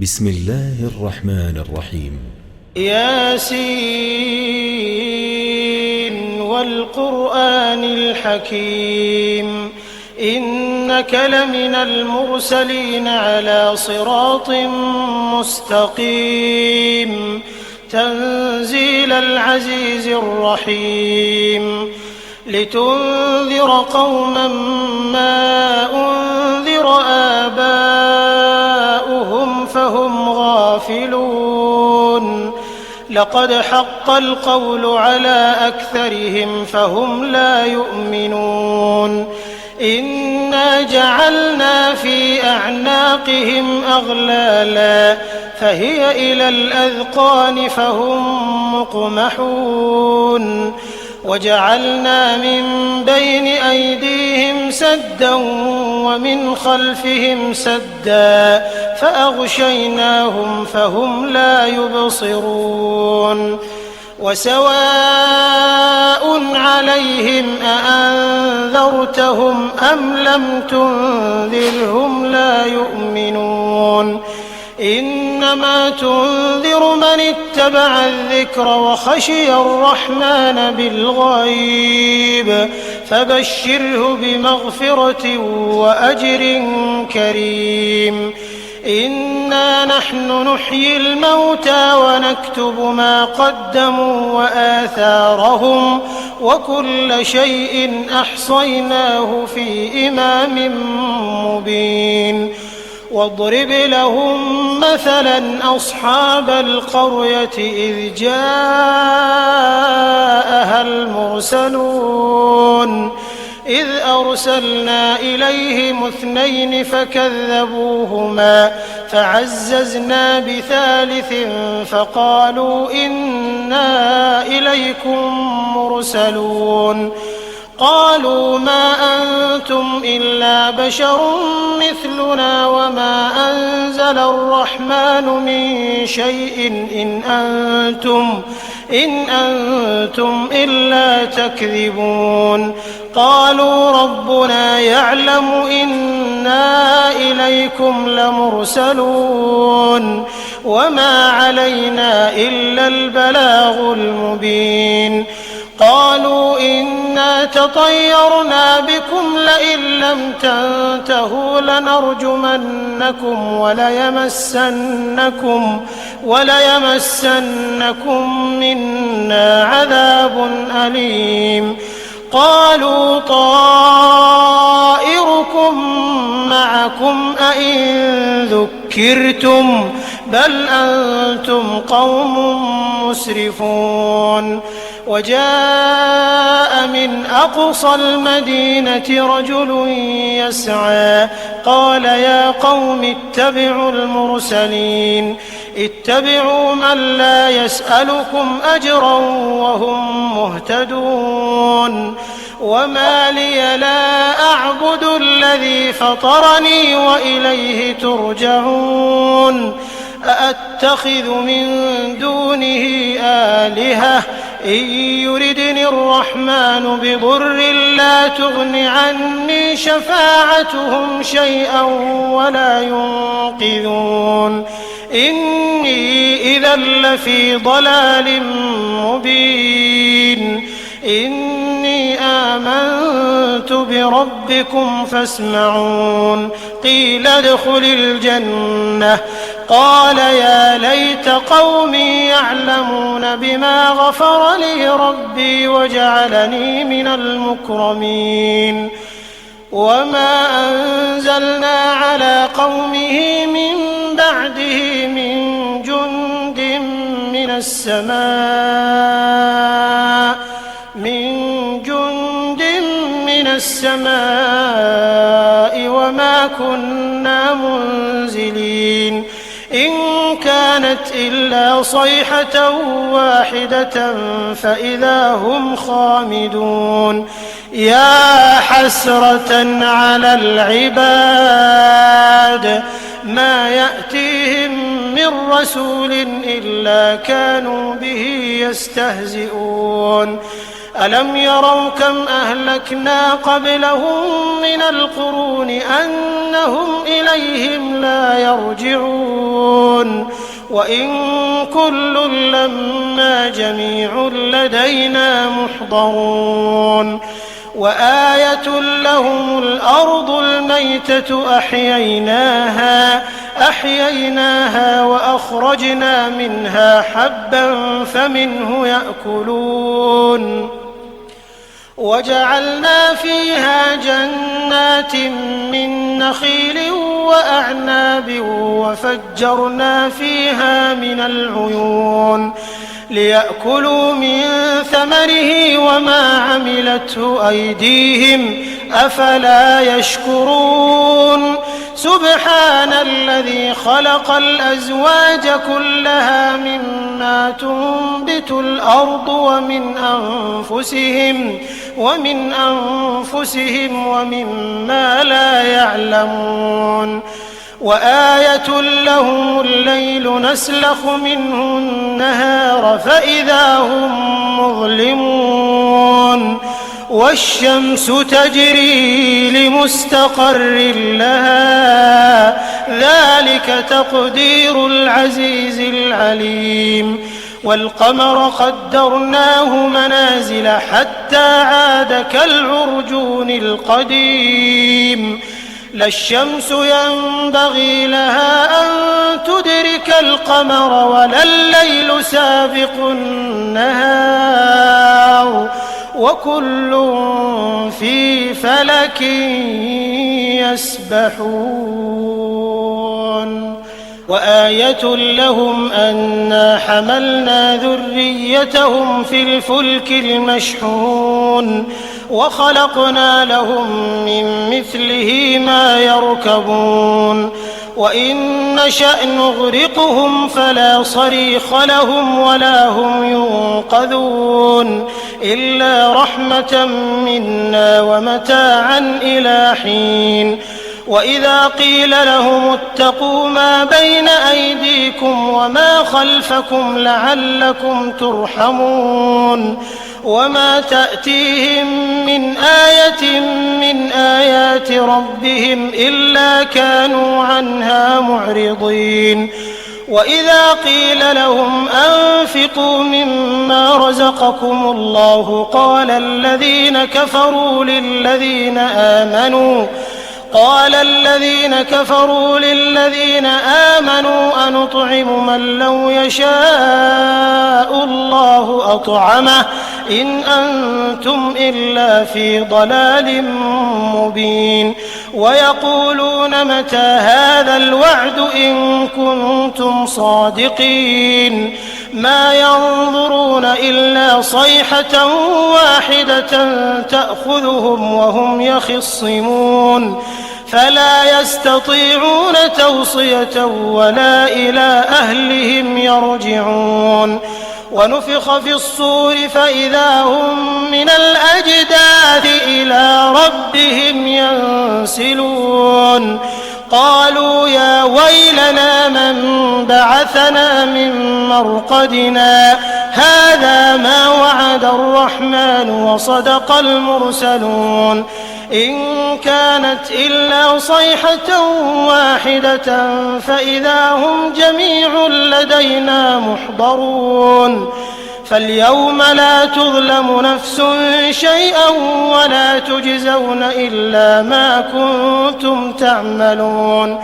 بسم الله الرحمن الرحيم. ياسين والقرآن الحكيم إنك لمن المرسلين على صراط مستقيم تنزيل العزيز الرحيم لتنذر قوما ما أنذر آباؤهم فهم غافلون لقد حق القول على أكثرهم فهم لا يؤمنون إنا جعلنا في أعناقهم أغلالا فهي إلى الأذقان فهم مقمحون وجعلنا من بين أيديهم سدا ومن خلفهم سدا فأغشيناهم فهم لا يبصرون وسواء عليهم أأنذرتهم أم لم تنذرهم لا يؤمنون إنما تنذر من اتبع الذكر وخشي الرحمن بالغيب فبشره بمغفرة وأجر كريم إنا نحن نحيي الموتى ونكتب ما قدموا وآثارهم وكل شيء أحصيناه في إمام مبين واضرب لهم مثلا أصحاب القرية إذ جاءها المرسلون إذ أرسلنا إليهم 2 فكذبوهما فعززنا بثالث فقالوا إنا إليكم مرسلون قالوا ما أنتم إلا بشر مثلنا وما أنزل الرحمن من شيء إن أنتم إلا تكذبون قالوا ربنا يعلم إنا إليكم لمرسلون وما علينا إلا البلاغ المبين قالوا إنا تطيرنا بكم لئن لم تنتهوا لنرجمنكم وليمسنكم منا عذاب أليم قالوا طائركم معكم أئن ذكرتم بل أنتم قوم مسرفون وجاء من أقصى المدينة رجل يسعى قال يا قوم اتبعوا المرسلين اتبعوا من لا يسألكم أجرا وهم مهتدون وما لي لا أعبد الذي فطرني وإليه ترجعون أأتخذ من دونه آلهة إن يردني الرحمن بضر لا تغن عني شفاعتهم شيئا ولا ينقذون إني إذا لفي ضلال مبين إني آمنت بربكم فاسمعون قيل ادخل الجنة قال يا ليت قومي يعلمون بما غفر لي ربي وجعلني من المكرمين وما أنزلنا على قومه من بعده من جند من السماء وما كنا منزلين إن كانت إلا صيحة واحدة فإذا هم خامدون يا حسرة على العباد ما يأتيهم من رسول إلا كانوا به يستهزئون ألم يروا كم أهلكنا قبلهم من القرون أنهم إليهم لا يرجعون وإن كل لما جميع لدينا محضرون وآية لهم الأرض الميتة أحييناها وأخرجنا منها حبا فمنه يأكلون وجعلنا فيها جنات من نخيل وأعناب وفجرنا فيها من العيون ليأكلوا من ثمره وما عملته أيديهم أفلا يشكرون سبحان الذي خلق الأزواج كلها مما تنبت الأرض ومن أنفسهم ومما لا يعلمون وآية لهم الليل نسلخ منه النهار فإذا هم مظلمون والشمس تجري لمستقر لها ذلك تقدير العزيز العليم والقمر قدرناه منازل حتى عاد كالعرجون القديم لا الشمس ينبغي لها أن تدرك القمر ولا الليل سابق النهار وكل في فلك يسبحون وآية لهم أنا حملنا ذريتهم في الفلك المشحون وخلقنا لهم من مثله ما يركبون وإن نشأ نغرقهم فلا صريخ لهم ولا هم ينقذون إلا رحمة منا ومتاعا إلى حين وإذا قيل لهم اتقوا ما بين أيديكم وما خلفكم لعلكم ترحمون وما تأتيهم من آية من آيات ربهم إلا كانوا عنها معرضين وإذا قيل لهم أنفقوا مما رزقكم الله قال الذين كفروا للذين آمنوا أنطعم من لو يشاء الله أطعمه إن أنتم إلا في ضلال مبين ويقولون متى هذا الوعد إن كنتم صادقين ما ينظرون إلا صيحة واحدة تأخذهم وهم يخصمون فلا يستطيعون توصية ولا إلى أهلهم يرجعون ونفخ في الصور فإذا هم من الأجداث إلى ربهم ينسلون قالوا يا ويلنا من بعثنا من مرقدنا هذا ما وعد الرحمن وصدق المرسلون إن كانت إلا صيحة واحدة فإذا هم جميع لدينا محضرون فاليوم لا تظلم نفس شيئا ولا تجزون إلا ما كنتم تعملون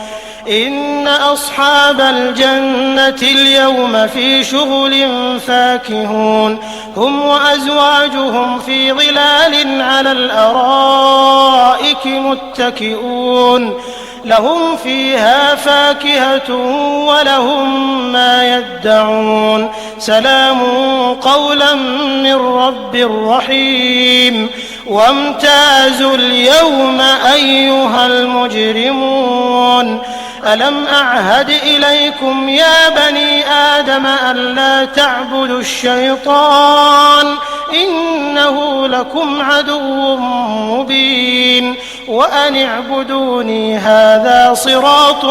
إن أصحاب الجنة اليوم في شغل فاكهون هم وأزواجهم في ظلال على الأرائك متكئون لهم فيها فاكهة ولهم ما يدعون سلام قولا من رب رحيم وامتازوا اليوم أيها المجرمون ألم أعهد إليكم يا بني آدم ألا تعبدوا الشيطان إنه لكم عدو مبين وأن اعبدوني هذا صراط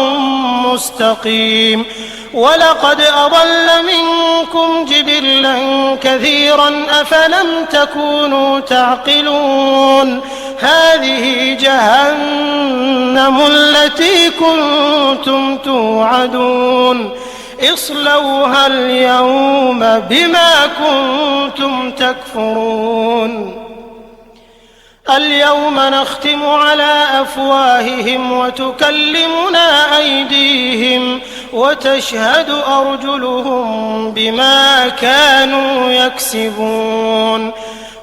مستقيم ولقد أضل منكم جبلا كثيرا أفلم تكونوا تعقلون هذه جهنم التي كنتم توعدون اصلوها اليوم بما كنتم تكفرون اليوم نختم على أفواههم وتكلمنا أيديهم وتشهد أرجلهم بما كانوا يكسبون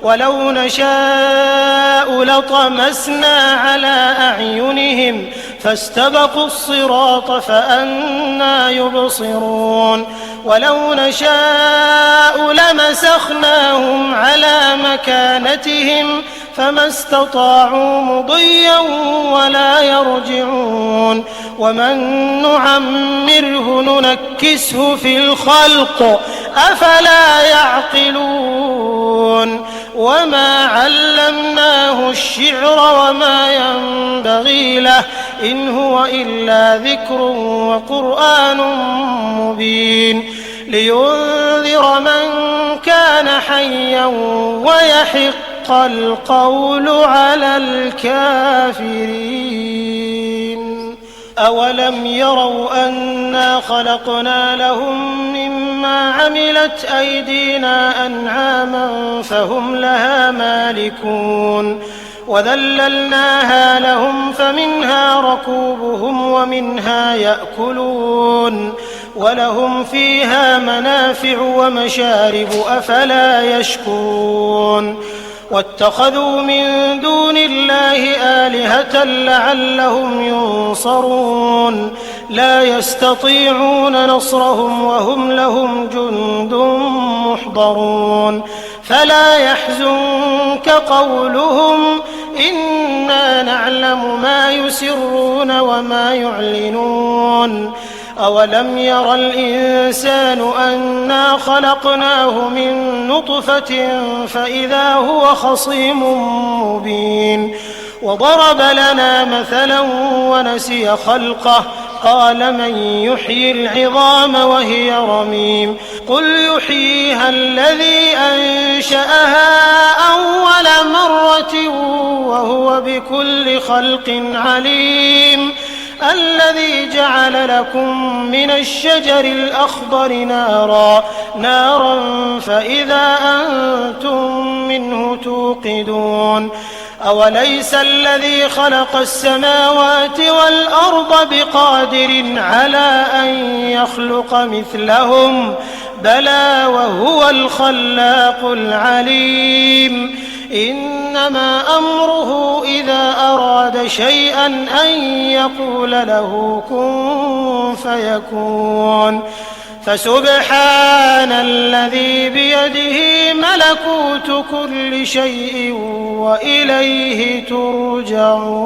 ولو نشاء لطمسنا على أعينهم فاستبقوا الصراط فأنى يبصرون ولو نشاء لمسخناهم على مكانتهم فما استطاعوا مضيا ولا يرجعون ومن نعمره ننكسه في الخلق أفلا يعقلون وما علمناه الشعر وما ينبغي له إن هو إلا ذكر وقرآن مبين لينذر من كان حيا ويحق القول على الكافرين أولم يروا أنا خلقنا لهم مما عملت أيدينا أنعاما فهم لها مالكون وذللناها لهم فمنها ركوبهم ومنها يأكلون ولهم فيها منافع ومشارب أفلا يشكرون واتخذوا من دون الله آلهة لعلهم ينصرون لا يستطيعون نصرهم وهم لهم جند محضرون فلا يحزنك قولهم إنا نعلم ما يسرون وما يعلنون أولم ير الإنسان أنا خلقناه من نطفة فإذا هو خصيم مبين وضرب لنا مثلا ونسي خلقه قال من يحيي العظام وهي رميم قل يحييها الذي أنشأها أول مرة وهو بكل خلق عليم الذي جعل لكم من الشجر الأخضر نارا فإذا أنتم منه توقدون أوليس الذي خلق السماوات والأرض بقادر على أن يخلق مثلهم بلى وهو الخلاق العليم إنما أمره إذا أراد شيئا أن يقول له كن فيكون فسبحان الذي بيده ملكوت كل شيء وإليه ترجعون